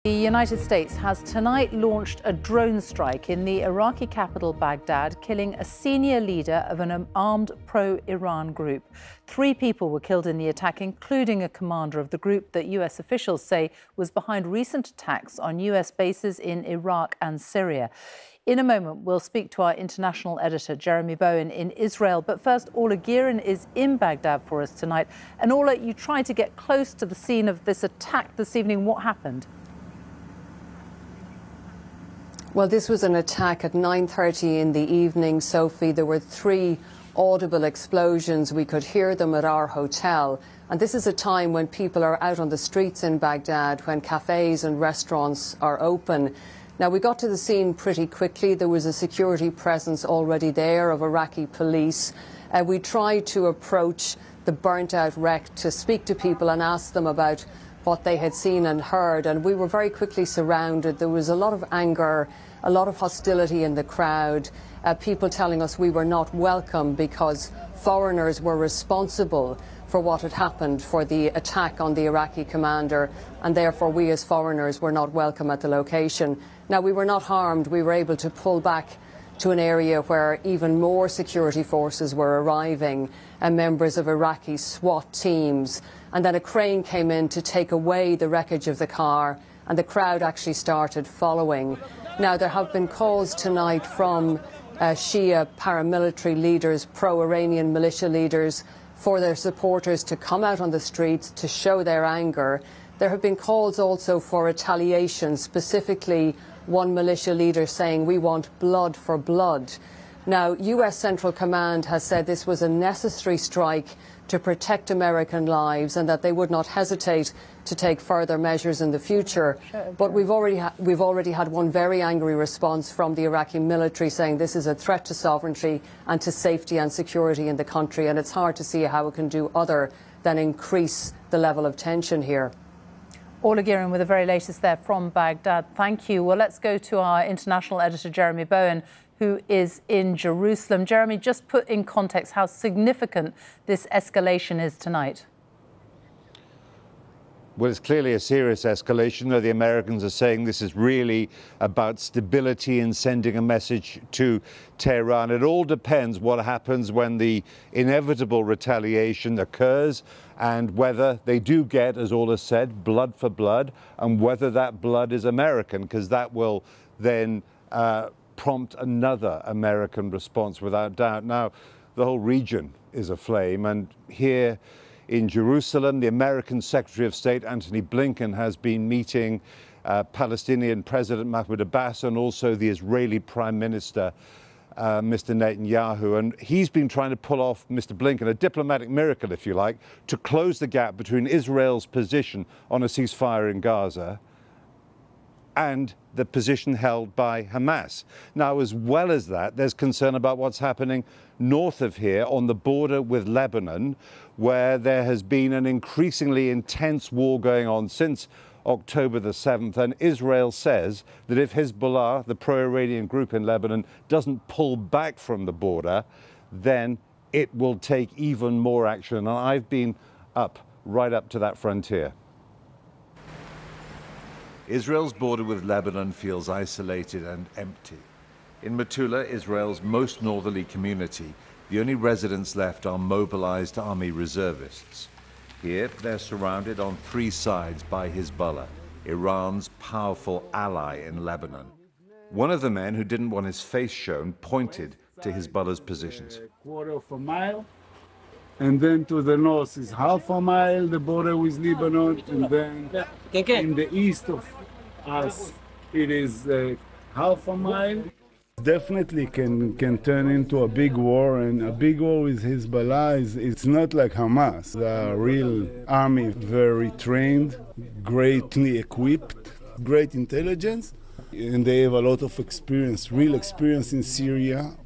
The United States has tonight launched a drone strike in the Iraqi capital, Baghdad, killing a senior leader of an armed pro-Iran group. 3 people were killed in the attack, including a commander of the group that US officials say was behind recent attacks on US bases in Iraq and Syria. In a moment, we'll speak to our international editor, Jeremy Bowen, in Israel. But first, Orla Guerin is in Baghdad for us tonight. And Orla, you tried to get close to the scene of this attack this evening. What happened? Well, this was an attack at 9:30 in the evening, Sophie. There were 3 audible explosions. We could hear them at our hotel. And this is a time when people are out on the streets in Baghdad, when cafes and restaurants are open. Now, we got to the scene pretty quickly. There was a security presence already there of Iraqi police. We tried to approach the burnt-out wreck to speak to people and ask them about what they had seen and heard, and we were very quickly surrounded. There was a lot of anger, a lot of hostility in the crowd, people telling us we were not welcome because foreigners were responsible for what had happened, for the attack on the Iraqi commander, and therefore we as foreigners were not welcome at the location. Now, we were not harmed. We were able to pull back to an area where even more security forces were arriving, and members of Iraqi SWAT teams. And then a crane came in to take away the wreckage of the car, and the crowd actually started following. Now, there have been calls tonight from Shia paramilitary leaders, pro-Iranian militia leaders, for their supporters to come out on the streets to show their anger. There have been calls also for retaliation, specifically one militia leader saying, "We want blood for blood." Now, US Central Command has said this was a necessary strike to protect American lives and that they would not hesitate to take further measures in the future. But we've already had one very angry response from the Iraqi military saying this is a threat to sovereignty and to safety and security in the country, and it's hard to see how it can do other than increase the level of tension here. Orla Guerin with the very latest there from Baghdad. Thank you. Well, let's go to our international editor, Jeremy Bowen, who is in Jerusalem. Jeremy, just put in context how significant this escalation is tonight. Well, it's clearly a serious escalation. The Americans are saying this is really about stability and sending a message to Tehran. It all depends what happens when the inevitable retaliation occurs and whether they do get, as Orla said, blood for blood, and whether that blood is American, because that will then prompt another American response without doubt. Now, the whole region is aflame, and here in Jerusalem, the American Secretary of State, Antony Blinken, has been meeting Palestinian President Mahmoud Abbas and also the Israeli Prime Minister, Mr. Netanyahu. And he's been trying to pull off, Mr. Blinken, a diplomatic miracle, if you like, to close the gap between Israel's position on a ceasefire in Gaza and the position held by Hamas. Now, as well as that, there's concern about what's happening north of here on the border with Lebanon, where there has been an increasingly intense war going on since October the 7th. And Israel says that if Hezbollah, the pro-Iranian group in Lebanon, doesn't pull back from the border, then it will take even more action. And I've been right up to that frontier. Israel's border with Lebanon feels isolated and empty. In Metula, Israel's most northerly community, the only residents left are mobilized army reservists. Here, they're surrounded on 3 sides by Hezbollah, Iran's powerful ally in Lebanon. One of the men who didn't want his face shown pointed to Hezbollah's positions. A quarter of a mile, and then to the north is half a mile, the border with Lebanon, and then in the east of us, it is half a mile. Definitely can turn into a big war, and a big war with Hezbollah it's not like Hamas. The real army, very trained, greatly equipped, great intelligence, and they have a lot of experience, real experience in Syria.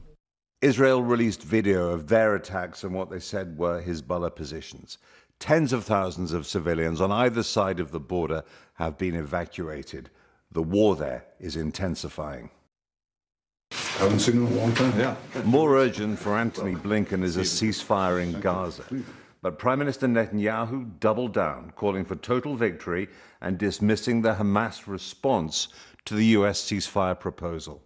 Israel released video of their attacks on what they said were Hezbollah positions. Tens of thousands of civilians on either side of the border have been evacuated. The war there is intensifying. Haven't seen it in a long time. Yeah. More urgent for Antony Blinken is a ceasefire in Gaza. But Prime Minister Netanyahu doubled down, calling for total victory and dismissing the Hamas response to the US ceasefire proposal.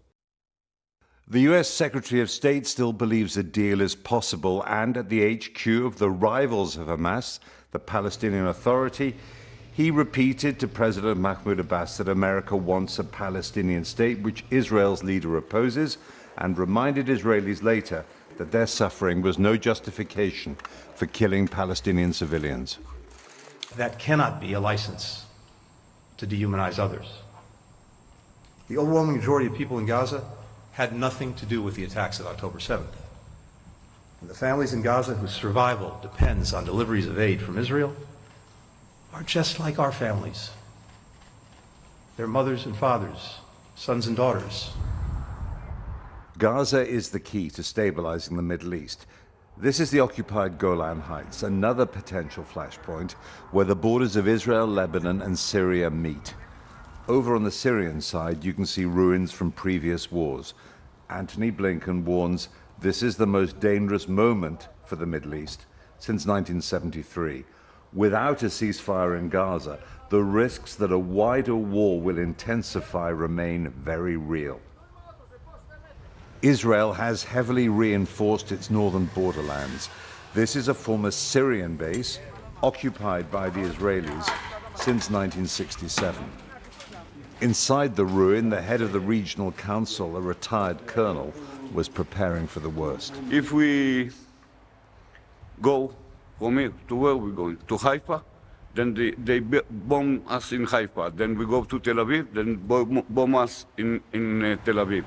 The US Secretary of State still believes a deal is possible, and at the HQ of the rivals of Hamas, the Palestinian Authority, he repeated to President Mahmoud Abbas that America wants a Palestinian state, which Israel's leader opposes, and reminded Israelis later that their suffering was no justification for killing Palestinian civilians. That cannot be a license to dehumanize others. The overwhelming majority of people in Gaza had nothing to do with the attacks of October 7th. And the families in Gaza whose survival depends on deliveries of aid from Israel are just like our families. Their mothers and fathers, sons and daughters. Gaza is the key to stabilizing the Middle East. This is the occupied Golan Heights, another potential flashpoint where the borders of Israel, Lebanon, and Syria meet. Over on the Syrian side, you can see ruins from previous wars. Antony Blinken warns this is the most dangerous moment for the Middle East since 1973. Without a ceasefire in Gaza, the risks that a wider war will intensify remain very real. Israel has heavily reinforced its northern borderlands. This is a former Syrian base occupied by the Israelis since 1967. Inside the ruin, the head of the regional council, a retired colonel, was preparing for the worst. If we go from here to where we're going, to Haifa, then they bomb us in Haifa. Then we go to Tel Aviv, then bomb us in Tel Aviv.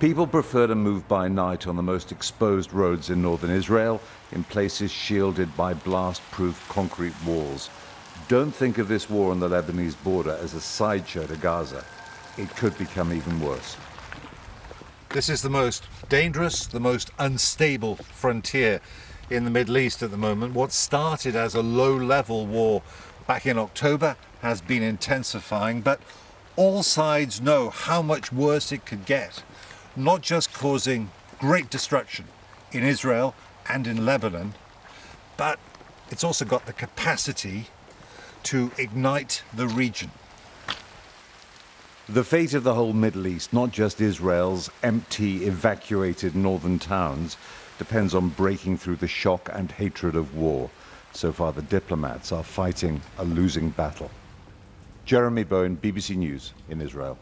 People prefer to move by night on the most exposed roads in northern Israel, in places shielded by blast-proof concrete walls. Don't think of this war on the Lebanese border as a sideshow to Gaza. It could become even worse. This is the most dangerous, the most unstable frontier in the Middle East at the moment. What started as a low-level war back in October has been intensifying, but all sides know how much worse it could get, not just causing great destruction in Israel and in Lebanon, but it's also got the capacity to ignite the region. The fate of the whole Middle East, not just Israel's empty, evacuated northern towns, depends on breaking through the shock and hatred of war. So far, the diplomats are fighting a losing battle. Jeremy Bowen, BBC News in Israel.